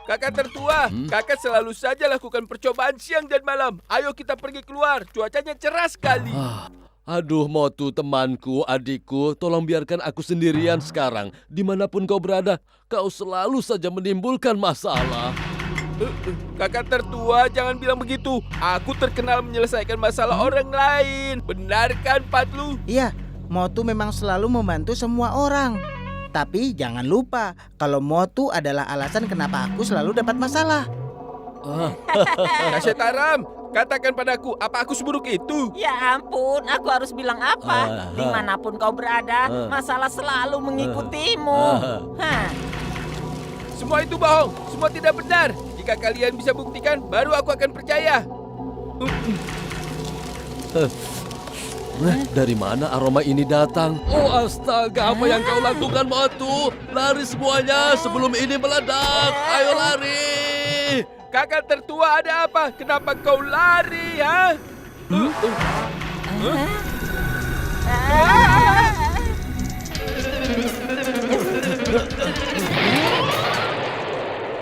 Kakak tertua, kakak selalu saja lakukan percobaan siang dan malam. Ayo kita pergi keluar, cuacanya cerah sekali. Aduh, Motu temanku, adikku, tolong biarkan aku sendirian sekarang. Dimanapun kau berada, kau selalu saja menimbulkan masalah. Kakak tertua, jangan bilang begitu. Aku terkenal menyelesaikan masalah orang lain. Benar kan, Patlu? Iya, Motu memang selalu membantu semua orang. Tapi jangan lupa, kalau Motu adalah alasan kenapa aku selalu dapat masalah. Kak Taram, katakan padaku, apa aku seburuk itu? Ya ampun, aku harus bilang apa? Dimanapun kau berada, masalah selalu mengikutimu. Hah. Semua itu bohong, semua tidak benar. Jika kalian bisa buktikan, baru aku akan percaya. Dari mana aroma ini datang? Oh astaga, apa yang kau lakukan, Motu? Lari semuanya sebelum ini meledak. Ayo lari. Kakak tertua, ada apa? Kenapa kau lari, ha?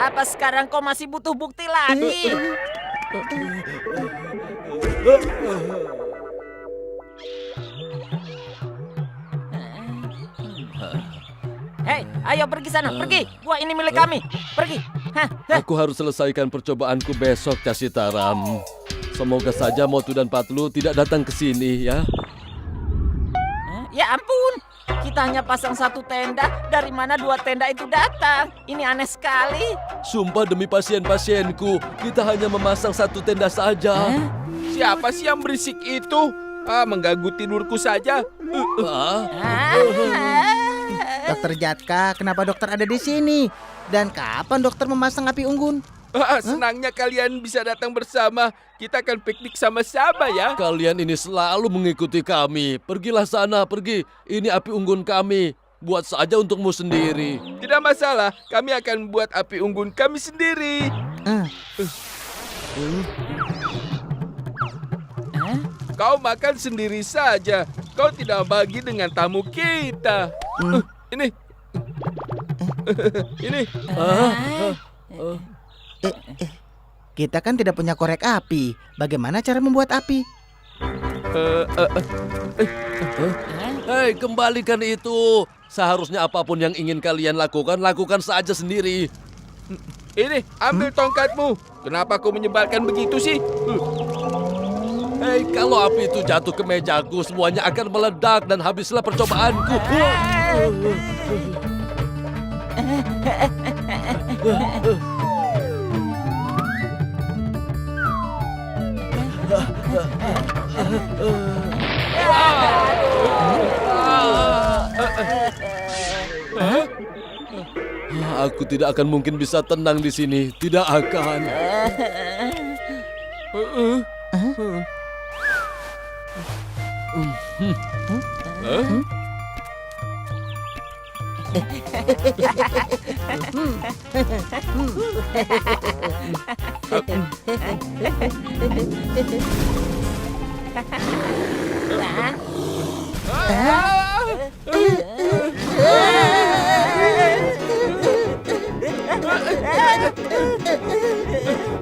Apa sekarang kau masih butuh bukti lagi? Hei, ayo pergi sana, pergi. Buah ini milik kami. Pergi. Aku harus selesaikan percobaanku besok, Casitaram. Semoga saja Motu dan Patlu tidak datang ke sini, ya. Ya ampun, kita hanya pasang satu tenda. Dari mana dua tenda itu datang? Ini aneh sekali. Sumpah demi pasien-pasienku, kita hanya memasang satu tenda saja. Siapa sih yang berisik itu? Mengganggu tidurku saja. Dokter Jatka, kenapa dokter ada di sini? Dan kapan dokter memasang api unggun? Senangnya kalian bisa datang bersama. Kita akan piknik sama-sama ya. Kalian ini selalu mengikuti kami. Pergilah sana, pergi. Ini api unggun kami. Buat saja untukmu sendiri. Tidak masalah, kami akan buat api unggun kami sendiri. Kau makan sendiri saja. Kau tidak bagi dengan tamu kita. Ini. Ini. Kita kan tidak punya korek api. Bagaimana cara membuat api? Hei, kembalikan itu. Seharusnya apapun yang ingin kalian lakukan, lakukan saja sendiri. Ini, ambil tongkatmu. Kenapa kau menyebalkan begitu sih? Hei, kalau api itu jatuh ke mejaku, semuanya akan meledak dan habislah percobaanku. Aku tidak akan mungkin bisa tenang di sini. Tidak akan.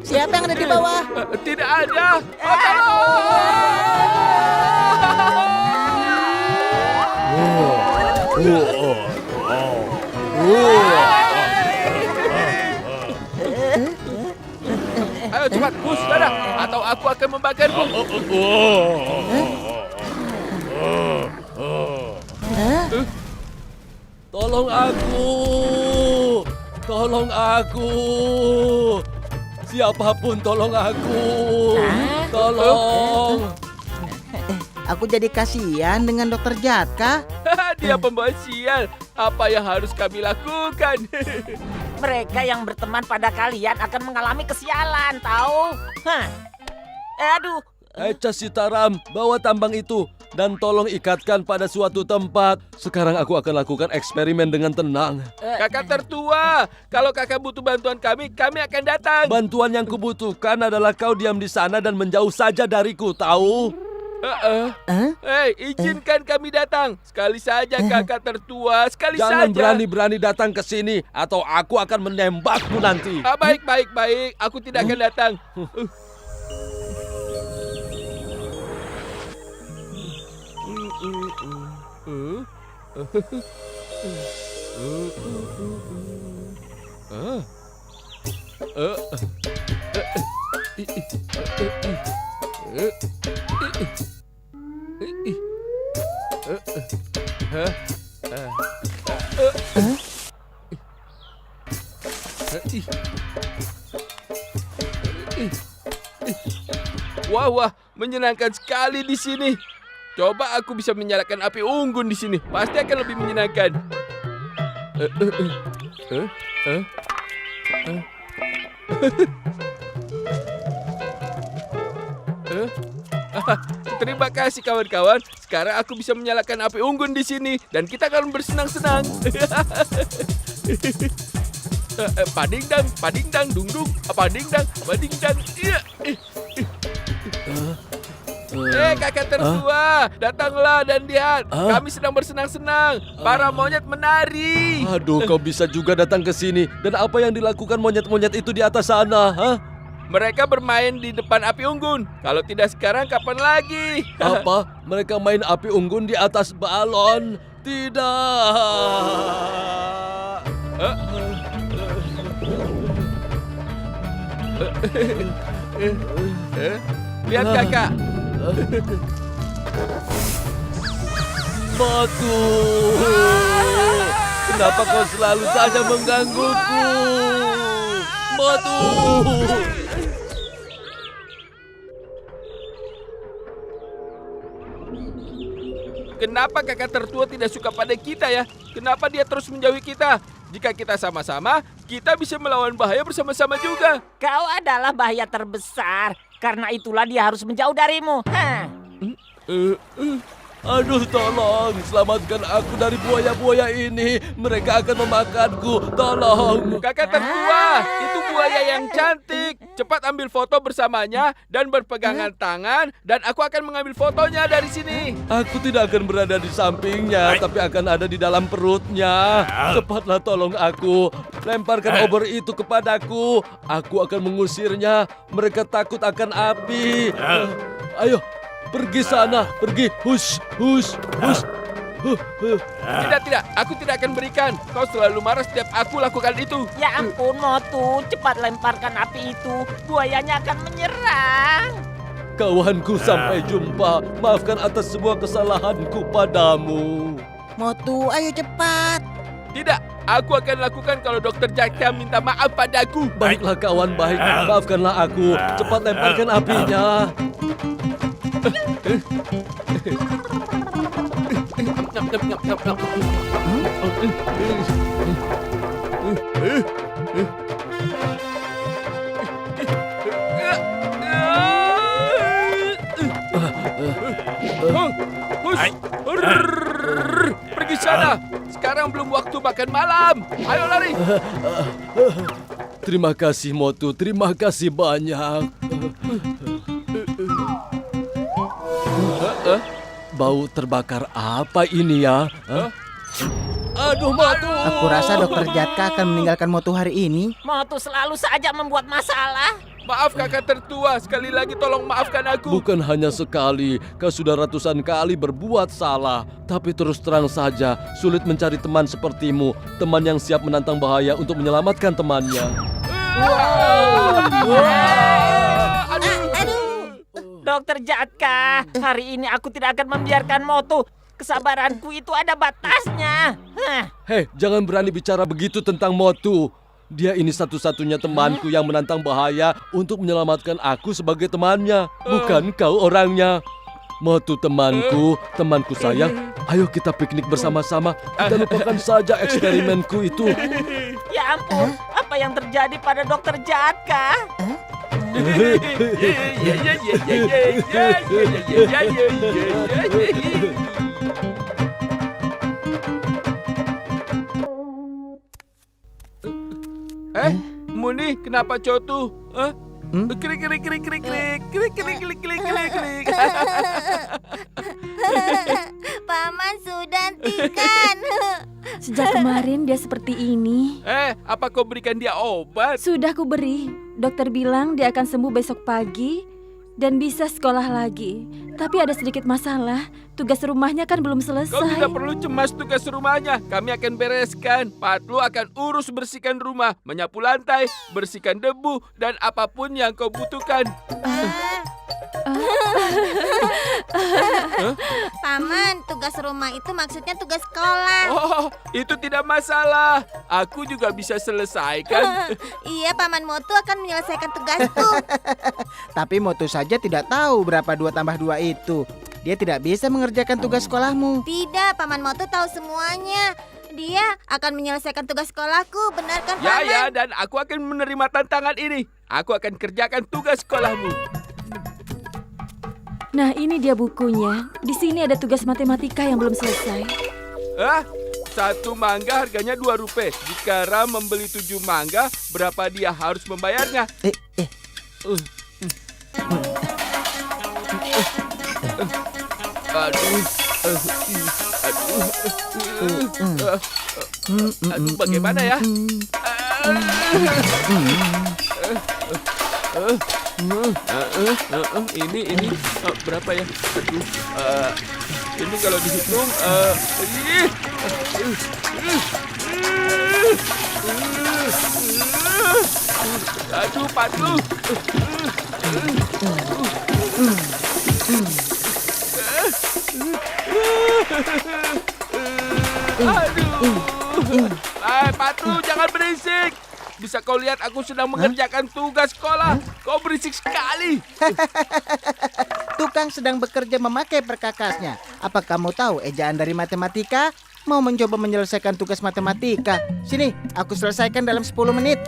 Siapa yang ada di bawah? Tidak ada. Ayo cepat, push darah, atau aku akan membakarmu. Tolong aku. Tolong aku. Siapapun tolong aku. Tolong. Aku jadi kasihan dengan dokter Jatka. Dia pembawa sial. Apa yang harus kami lakukan? Mereka yang berteman pada kalian akan mengalami kesialan, tahu? Aduh. Casitaram, bawa tambang itu dan tolong ikatkan pada suatu tempat. Sekarang aku akan lakukan eksperimen dengan tenang. Kakak tertua, kalau kakak butuh bantuan kami akan datang. Bantuan yang kubutuhkan adalah kau diam di sana dan menjauh saja dariku, tahu? Hei, izinkan kami datang. Sekali saja kakak tertua, sekali Jangan saja. berani-berani datang ke sini atau aku akan menembakmu nanti. Baik. Aku tidak akan datang. Wah, menyenangkan sekali di sini. Coba aku bisa menyalakan api unggun di sini. Pasti akan lebih menyenangkan. Terima kasih kawan-kawan. Sekarang aku bisa menyalakan api unggun di sini dan kita akan bersenang-senang. Padingdang, dung, padingdang. Iya. Kakak tertua, datanglah dan lihat. Kami sedang bersenang-senang. Para monyet menari. Aduh, kau bisa juga datang ke sini. Dan apa yang dilakukan monyet-monyet itu di atas sana? Hah? Mereka bermain di depan api unggun. Kalau tidak sekarang, kapan lagi? Apa? Mereka main api unggun di atas balon? Tidak. Lihat kakak. Batu. Kenapa kau selalu saja menggangguku? Batu. Kenapa kakak tertua tidak suka pada kita ya? Kenapa dia terus menjauhi kita? Jika kita sama-sama, kita bisa melawan bahaya bersama-sama juga. Kau adalah bahaya terbesar. Karena itulah dia harus menjauh darimu. Aduh, tolong selamatkan aku dari buaya-buaya ini. Mereka akan memakanku. Tolong. Kakak tertua, itu buaya yang cantik. Cepat ambil foto bersamanya dan berpegangan tangan dan aku akan mengambil fotonya dari sini. Aku tidak akan berada di sampingnya, tapi akan ada di dalam perutnya. Cepatlah tolong aku. Lemparkan obor itu kepadaku. Aku akan mengusirnya. Mereka takut akan api. Ayo, pergi sana. Pergi. Hush. Tidak, aku tidak akan berikan. Kau selalu marah setiap aku lakukan itu. Ya ampun, Motu, cepat lemparkan api itu. Buayanya akan menyerang. Kawanku, sampai jumpa. Maafkan atas semua kesalahanku padamu. Motu, ayo cepat. Tidak, aku akan lakukan kalau Dokter Jaka minta maaf padaku. Baiklah kawan baik, maafkanlah aku. Cepat lemparkan apinya. Pergi sana. Sekarang belum waktu makan malam. Ayo lari. Terima kasih Motu, terima kasih banyak. Bau terbakar apa ini ya? Aduh, Motu. Aku rasa Dokter Jatka akan meninggalkan Motu hari ini. Motu selalu saja membuat masalah. Maaf kakak tertua, sekali lagi tolong maafkan aku. Bukan hanya sekali, kau sudah ratusan kali berbuat salah. Tapi terus terang saja, sulit mencari teman sepertimu. Teman yang siap menantang bahaya untuk menyelamatkan temannya. Dokter Jatka, hari ini aku tidak akan membiarkan Motu. Kesabaranku itu ada batasnya. Hei, jangan berani bicara begitu tentang Motu. Dia ini satu-satunya temanku yang menantang bahaya untuk menyelamatkan aku sebagai temannya. Bukan kau orangnya. Motu temanku sayang. Ayo kita piknik bersama-sama. Kita lupakan saja eksperimenku itu. Ya ampun, apa yang terjadi pada Dokter Jatka? Muni, kenapa Cotu? Krik krik krik krik krik krik krik krik krik krik krik. Paman sudah hentikan. Sejak kemarin dia seperti ini. Apa kau berikan dia obat? Sudah ku beri. Dokter bilang dia akan sembuh besok pagi dan bisa sekolah lagi. Tapi ada sedikit masalah. Tugas rumahnya kan belum Kau selesai. tidak perlu cemas tugas rumahnya. Kami akan bereskan. Patlu akan urus bersihkan rumah, menyapu lantai, bersihkan debu, dan apapun yang kau butuhkan. Paman, tugas rumah itu maksudnya tugas sekolah. Oh, itu tidak masalah. Aku juga bisa selesaikan. Iya, Paman Motu akan menyelesaikan tugasku. Tapi Motu saja tidak tahu berapa 2 tambah 2 itu. Dia tidak bisa mengerjakan tugas sekolahmu. Tidak, Paman Motu tahu semuanya. Dia akan menyelesaikan tugas sekolahku, benar kan, Paman? Ya, dan aku akan menerima tantangan ini. Aku akan kerjakan tugas sekolahmu. Nah, ini dia bukunya. Di sini ada tugas matematika yang belum selesai. 1 mangga harganya Rp2. Jika Ram membeli 7 mangga, berapa dia harus membayarnya? Aduh, bagaimana ya? Ini berapa ya? Ini kalau dihitung, aduh, Patlu. Aduh. Patlu, jangan berisik. Bisa kau lihat aku sedang mengerjakan tugas sekolah. Kau berisik sekali. Tukang sedang bekerja memakai perkakasnya. Apa kamu tahu ejaan dari matematika? Mau mencoba menyelesaikan tugas matematika. Sini, aku selesaikan dalam 10 menit.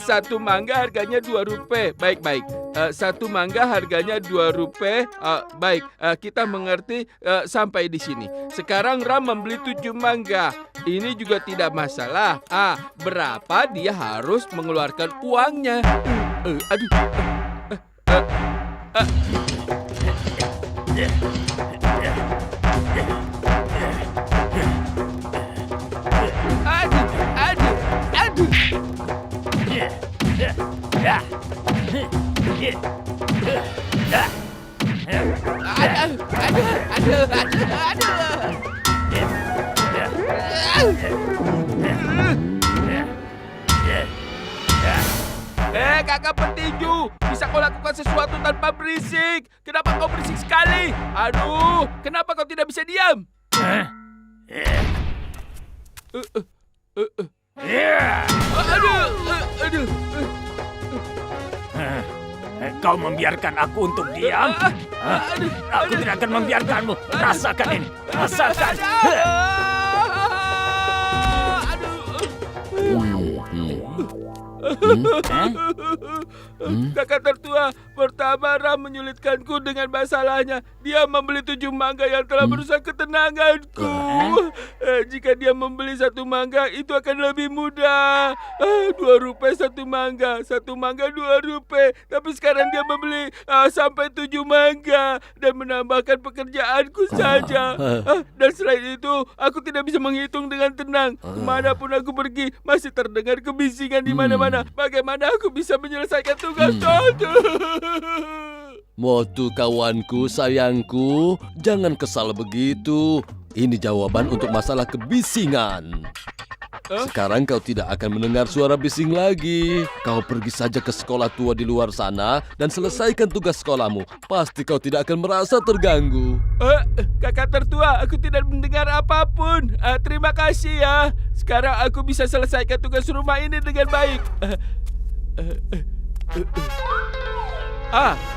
Satu mangga harganya Rp2. Baik. 1 mangga harganya Rp2. Baik, kita mengerti sampai di sini. Sekarang Ram membeli 7 mangga. Ini juga tidak masalah. Berapa dia harus mengeluarkan uangnya? Aduh. Kakak petinju, bisa kau lakukan sesuatu tanpa berisik? Kenapa kau berisik sekali? Aduh, kenapa kau tidak bisa diam? Aduh. Kau membiarkan aku untuk diam? Aku tidak akan membiarkanmu. Rasakan ini. Rasakan. Kakak tertua, pertama Ram menyulitkanku dengan masalahnya. Dia membeli 7 mangga yang telah merusak ketenanganku. Jika dia membeli 1 mangga, itu akan lebih mudah. Rp2 1 mangga, 1 mangga Rp2. Tapi sekarang dia membeli sampai 7 mangga dan menambahkan pekerjaanku saja. Dan selain itu, aku tidak bisa menghitung dengan tenang. Kemanapun aku pergi, masih terdengar kebisingan di mana-mana. Bagaimana aku bisa menyelesaikan tugas itu? Motu kawanku, sayangku, jangan kesal begitu. Ini jawaban untuk masalah kebisingan. Sekarang kau tidak akan mendengar suara bising lagi. Kau pergi saja ke sekolah tua di luar sana dan selesaikan tugas sekolahmu. Pasti kau tidak akan merasa terganggu. Kakak tertua, aku tidak mendengar apapun. Terima kasih ya. Sekarang aku bisa selesaikan tugas rumah ini dengan baik.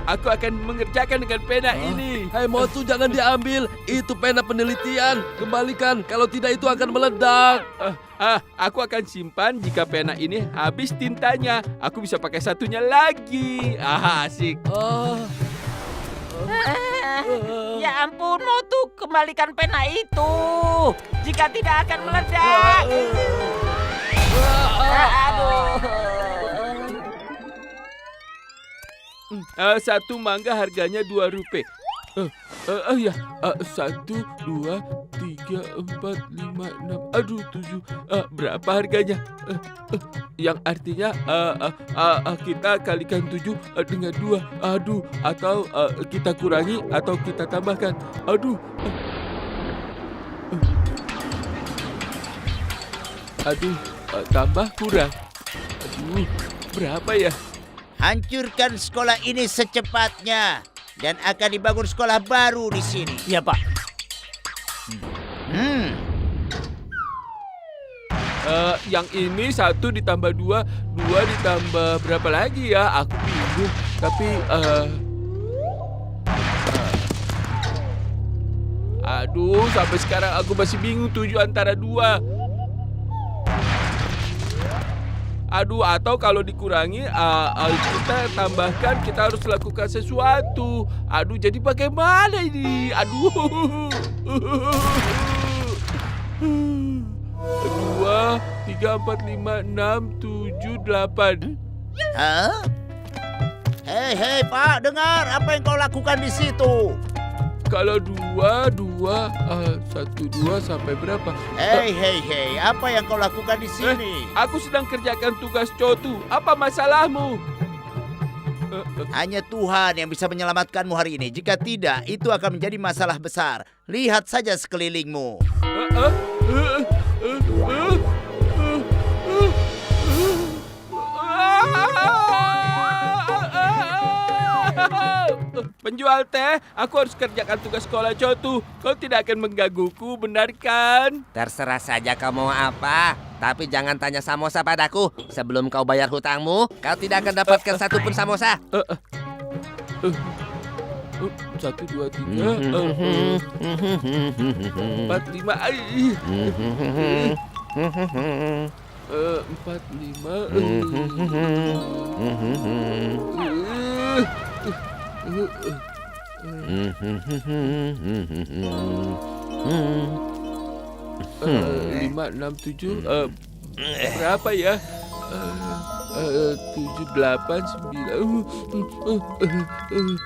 Aku akan mengerjakan dengan pena ini. Hai Motu, jangan diambil. Itu pena penelitian. Kembalikan, kalau tidak itu akan meledak. Aku akan simpan jika pena ini habis tintanya. Aku bisa pakai satunya lagi. Asik. Ya ampun, Motu, kembalikan pena itu. Jika tidak akan meledak. Aduh. Satu mangga harganya Rp2. Ya, 1, 2, 3, 4, 5, 6, 7. Berapa harganya? Yang artinya kita kalikan 7 dengan 2. Atau kita kurangi atau kita tambahkan. Tambah kurang. Berapa ya? Hancurkan sekolah ini secepatnya dan akan dibangun sekolah baru di sini. Ya, Pak. Yang ini 1 ditambah 2 ditambah berapa lagi ya? Aku bingung. Tapi sampai sekarang aku masih bingung 7 antara 2. Atau kalau dikurangi, kita tambahkan, kita harus lakukan sesuatu. Jadi bagaimana ini? 2, 3, 4, 5, 6, 7, 8. Hah? Hei, Pak, dengar apa yang kau lakukan di situ? Kalau 2, 1, 2 sampai berapa? Hei, apa yang kau lakukan di sini? Aku sedang kerjakan tugas Cotu. Apa masalahmu? Hanya Tuhan yang bisa menyelamatkanmu hari ini. Jika tidak, itu akan menjadi masalah besar. Lihat saja sekelilingmu. Penjual teh, aku harus kerjakan tugas sekolah Cotu. Kau tidak akan menggangguku, benar kan? Terserah saja kau mau apa. Tapi jangan tanya samosa padaku. Sebelum kau bayar hutangmu, kau tidak akan dapatkan satu pun samosa. 1, 2, 3, 4, 5. 4, 5. 5, 6, 7. Berapa ya? 7, 8, 9.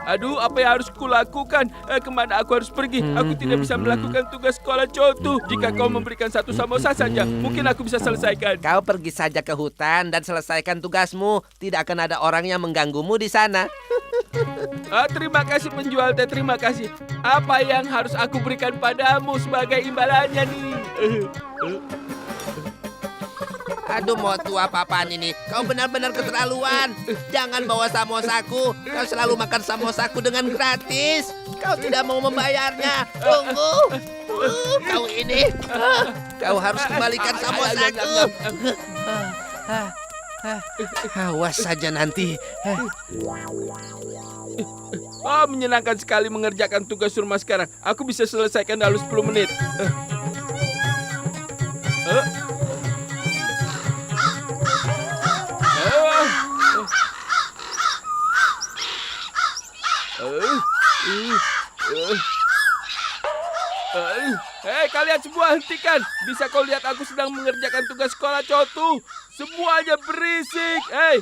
Apa yang harus kulakukan? Kemana aku harus pergi? Aku tidak bisa melakukan tugas sekolah Cotu. Jika kau memberikan 1 samosa saja, mungkin aku bisa selesaikan. Kau pergi saja ke hutan dan selesaikan tugasmu. Tidak akan ada orang yang mengganggumu di sana. Terima kasih penjual teh, terima kasih. Apa yang harus aku berikan padamu sebagai imbalannya nih? Aduh, Motu, apa-apaan ini? Kau benar-benar keterlaluan. Jangan bawa samosaku. Kau selalu makan samosaku dengan gratis. Kau tidak mau membayarnya. Tunggu. Kau ini. Kau harus kembalikan samosaku. Awas saja nanti. Menyenangkan sekali mengerjakan tugas rumah sekarang. Aku bisa selesaikan dalam 10 menit. 'Hei kalian semua, hentikan! Bisa kau lihat aku sedang mengerjakan tugas sekolah Cotu? Semuanya berisik! Hei,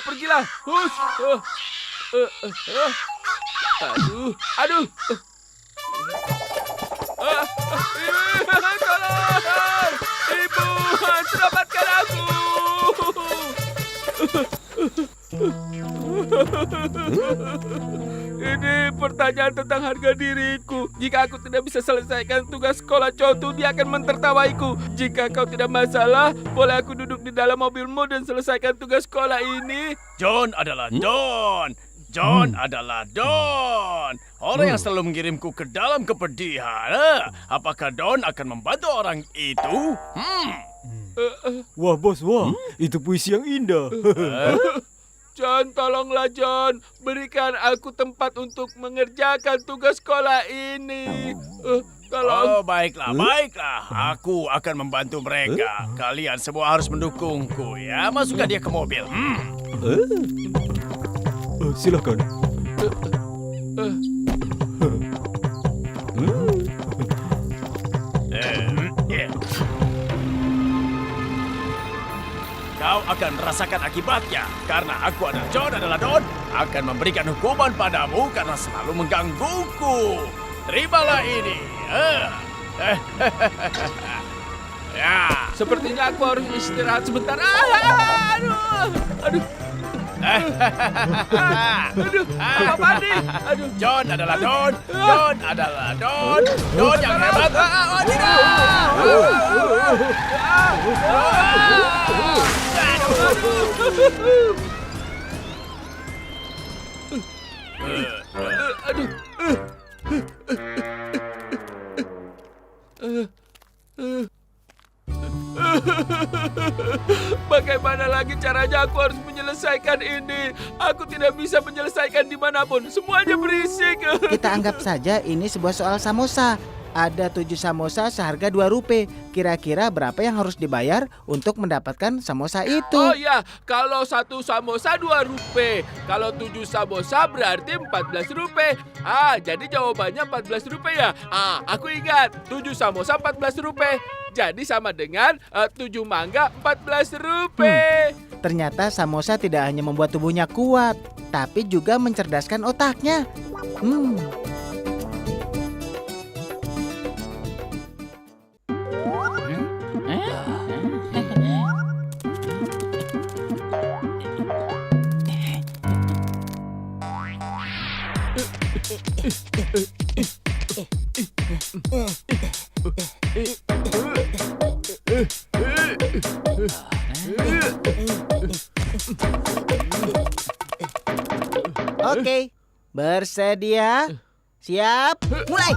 pergilah! Hush! Aduh! Tolong! Ibu, selamatkan aku! Ini pertanyaan tentang harga diriku. Jika aku tidak bisa selesaikan tugas sekolah Cotu, dia akan mentertawaiku. Jika kau tidak masalah, boleh aku duduk di dalam mobilmu dan selesaikan tugas sekolah ini? John adalah Don. John adalah Don. Orang yang selalu mengirimku ke dalam kepedihan. Apakah Don akan membantu orang itu? Wah bos, itu puisi yang indah. John, tolonglah John. Berikan aku tempat untuk mengerjakan tugas sekolah ini. Tolong. Oh, baiklah. Aku akan membantu mereka. Kalian semua harus mendukungku ya. Masukkan dia ke mobil. Silakan. Kau akan merasakan akibatnya. Karena aku adalah John adalah Don. Akan memberikan hukuman padamu karena selalu menggangguku. Terimalah ini. Ya. Sepertinya aku harus istirahat sebentar. Aduh. Aduh, apa nih? Aduh. John adalah Don. Don adalah Don. Don yang hebat. Oh, tidak. Bagaimana lagi caranya aku harus menyelesaikan ini? Aku tidak bisa menyelesaikan dimanapun. Semuanya berisik. Kita anggap saja ini sebuah soal samosa. Ada 7 samosa seharga 2 rupiah. Kira-kira berapa yang harus dibayar untuk mendapatkan samosa itu? Oh ya, kalau 1 samosa 2 rupiah. Kalau 7 samosa berarti 14 rupiah. Jadi jawabannya 14 rupiah ya. Aku ingat, 7 samosa 14 rupiah. Jadi sama dengan 7 mangga 14 rupiah. Ternyata samosa tidak hanya membuat tubuhnya kuat, tapi juga mencerdaskan otaknya. Oke, bersedia? Siap? Mulai!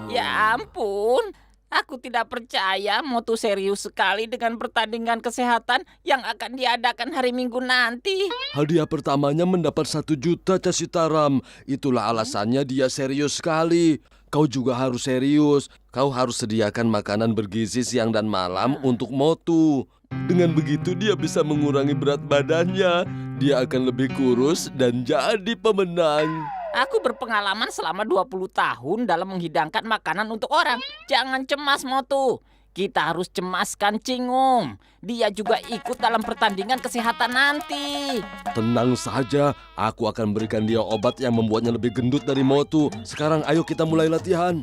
Ya ampun, aku tidak percaya Motu serius sekali dengan pertandingan kesehatan yang akan diadakan hari Minggu nanti. Hadiah pertamanya mendapat 1 juta Casitaram. Itulah alasannya dia serius sekali. Kau juga harus serius. Kau harus sediakan makanan bergizi siang dan malam untuk Motu. Dengan begitu dia bisa mengurangi berat badannya. Dia akan lebih kurus dan jadi pemenang. Aku berpengalaman selama 20 tahun dalam menghidangkan makanan untuk orang. Jangan cemas, Motu. Kita harus cemaskan Cingum. Dia juga ikut dalam pertandingan kesehatan nanti. Tenang saja, aku akan berikan dia obat yang membuatnya lebih gendut dari Motu. Sekarang ayo kita mulai latihan.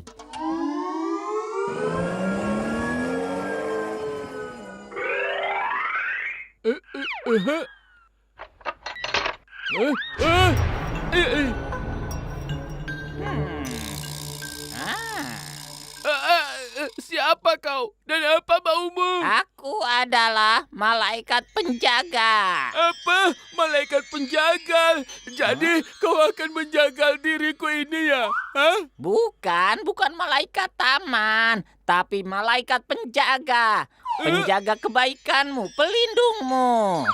Siapa kau? Dan apa maumu? Aku adalah malaikat penjaga. Apa? Malaikat penjaga? Jadi kau akan menjaga diriku ini ya? Hah? Bukan malaikat taman, tapi malaikat penjaga. Penjaga kebaikanmu, pelindungmu.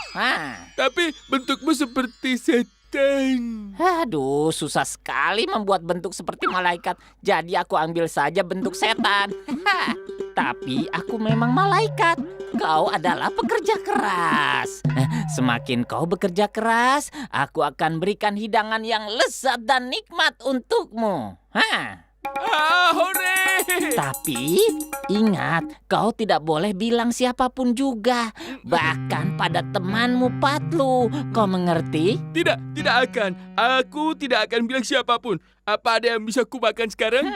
Tapi bentukmu seperti setan. Aduh, susah sekali membuat bentuk seperti malaikat. Jadi aku ambil saja bentuk setan. Tapi aku memang malaikat. Kau adalah pekerja keras. Semakin kau bekerja keras, aku akan berikan hidangan yang lezat dan nikmat untukmu. Hore! Tapi ingat, kau tidak boleh bilang siapapun juga. Bahkan pada temanmu Patlu. Kau mengerti? Tidak akan. Aku tidak akan bilang siapapun. Apa ada yang bisa kumakan sekarang?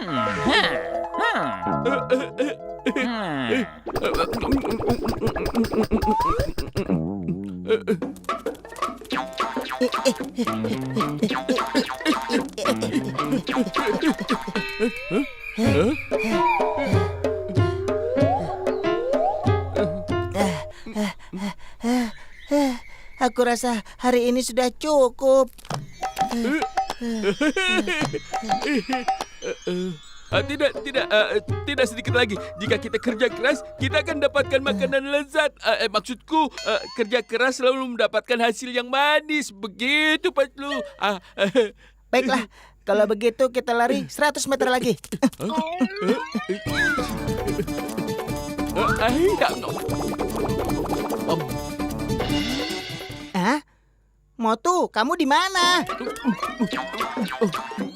Aku rasa hari ini sudah cukup. Tidak sedikit lagi. Jika kita kerja keras, kita akan dapatkan makanan lezat. Maksudku, kerja keras selalu mendapatkan hasil yang manis. Begitu, Patlu. Baiklah, kalau begitu kita lari 100 meter lagi. Hah? Motu, kamu di mana?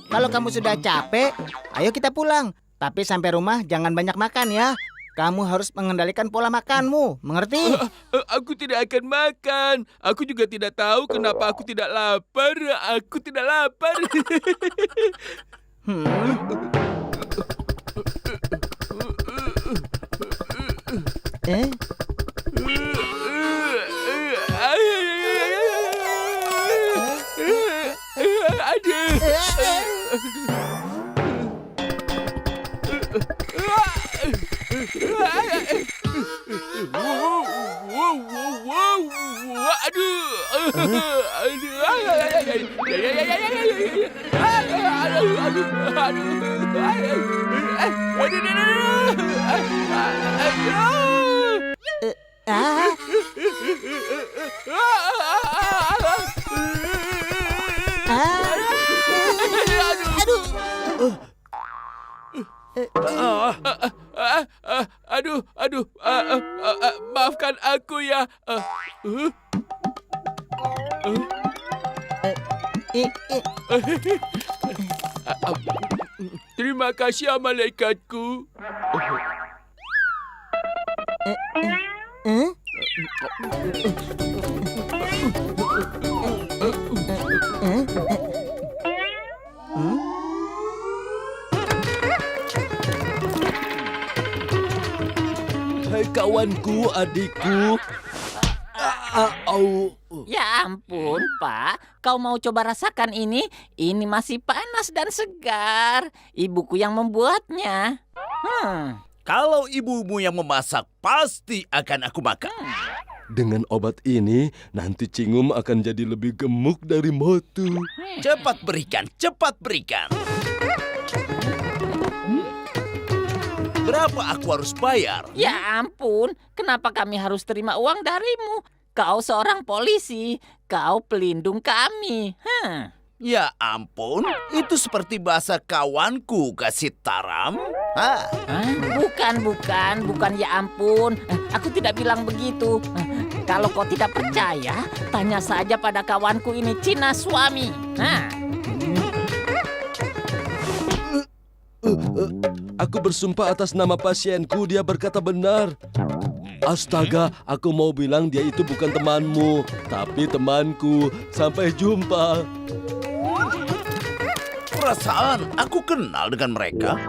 Kalau kamu sudah capek, ayo kita pulang. Tapi sampai rumah jangan banyak makan ya. Kamu harus mengendalikan pola makanmu, mengerti? Aku tidak akan makan. Aku juga tidak tahu kenapa aku tidak lapar. Aku tidak lapar. Eh? Maafkan aku ya. Terima kasih, malaikatku. Hai kawanku, adikku. Ya ampun, Pak. Kau mau coba rasakan ini? Ini masih panas dan segar. Ibuku yang membuatnya. Kalau ibumu yang memasak, pasti akan aku makan. Dengan obat ini, nanti Cingum akan jadi lebih gemuk dari Motu. Cepat berikan, cepat berikan. Berapa aku harus bayar? Ya ampun, kenapa kami harus terima uang darimu? Kau seorang polisi, kau pelindung kami. Ya ampun, itu seperti bahasa kawanku, kasih taram. Bukan ya ampun. Aku tidak bilang begitu. Kalau kau tidak percaya, tanya saja pada kawanku ini, Cina Suami. Aku bersumpah atas nama pasienku, dia berkata benar. Astaga, aku mau bilang dia itu bukan temanmu, tapi temanku. Sampai jumpa. Perasaan aku kenal dengan mereka.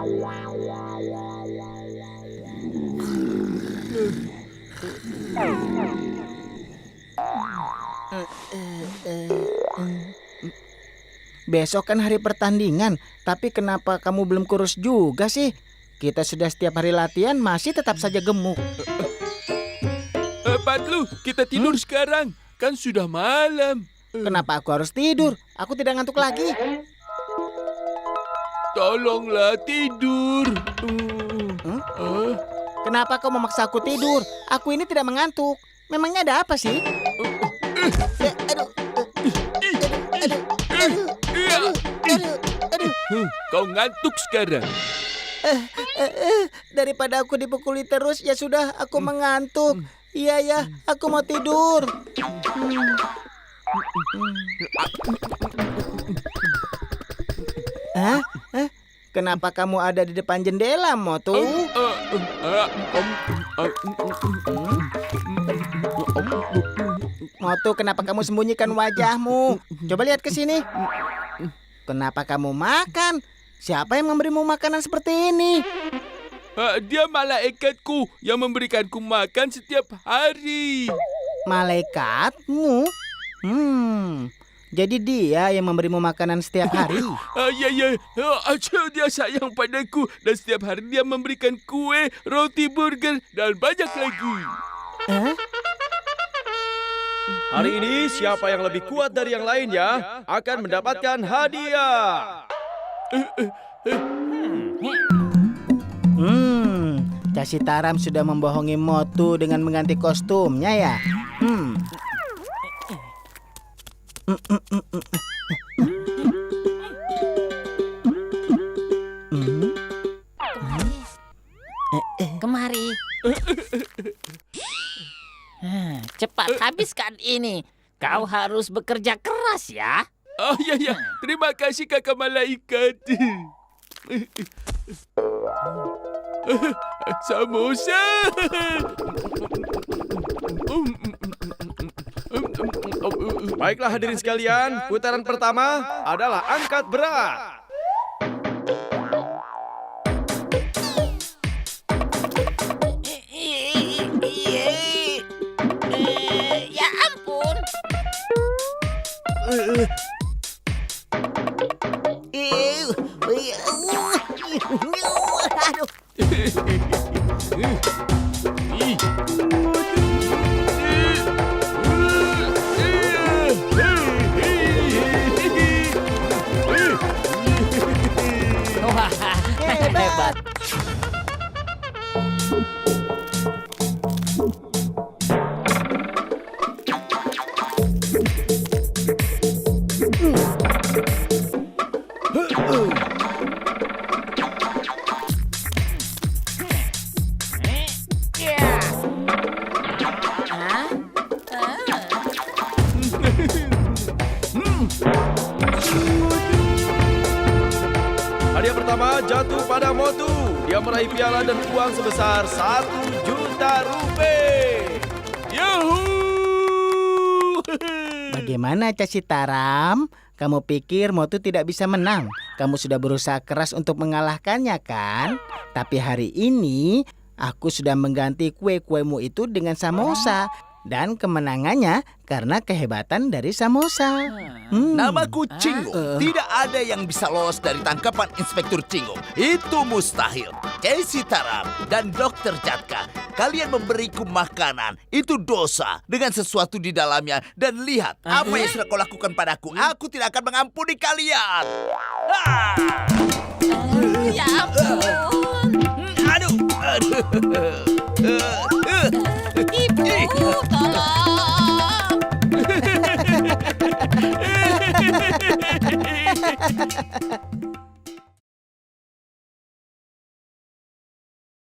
Besok kan hari pertandingan, tapi kenapa kamu belum kurus juga sih? Kita sudah setiap hari latihan, masih tetap saja gemuk. Patlu, kita tidur sekarang. Kan sudah malam. Kenapa aku harus tidur? Aku tidak ngantuk lagi. Tolonglah tidur. Kenapa kau memaksa aku tidur? Aku ini tidak mengantuk. Memangnya ada apa sih? Kau ngantuk sekarang. Daripada aku dipukuli terus, ya sudah, aku mengantuk. Iya ya, aku mau tidur. Hah? Kenapa kamu ada di depan jendela, Motu? Motu, kenapa kamu sembunyikan wajahmu? Coba lihat ke sini. Kenapa kamu makan? Siapa yang memberimu makanan seperti ini? Dia malaikatku yang memberikanku makan setiap hari. Malaikatmu? Jadi dia yang memberimu makanan setiap hari? Ya. Dia sayang padaku dan setiap hari dia memberikan kue, roti, burger dan banyak lagi. Hari ini siapa yang lebih kuat dari yang lainnya akan mendapatkan hadiah. Casitaram sudah membohongi Motu dengan mengganti kostumnya ya. Kemari. Cepat habiskan ini. Kau harus bekerja keras ya. Oh ya, terima kasih kakak malaikat. Samosa. Baiklah hadirin sekalian, putaran pertama adalah angkat berat. Ya ampun. Wah, hebat. Hadiah pertama jatuh pada Motu. Dia meraih piala dan uang sebesar 1 juta rupiah. Yahoo! Bagaimana Casitaram? Kamu pikir Motu tidak bisa menang? Kamu sudah berusaha keras untuk mengalahkannya kan? Tapi hari ini aku sudah mengganti kue-kuemu itu dengan samosa. Dan kemenangannya karena kehebatan dari samosa. Namaku Cingo. Tidak ada yang bisa lolos dari tangkapan Inspektur Cingo. Itu mustahil. Casitaram dan Dokter Jatka, kalian memberiku makanan. Itu dosa dengan sesuatu di dalamnya. Dan lihat apa yang sudah kau lakukan padaku. Aku tidak akan mengampuni kalian. Ya ampun. Aduh. Ibu, tolong.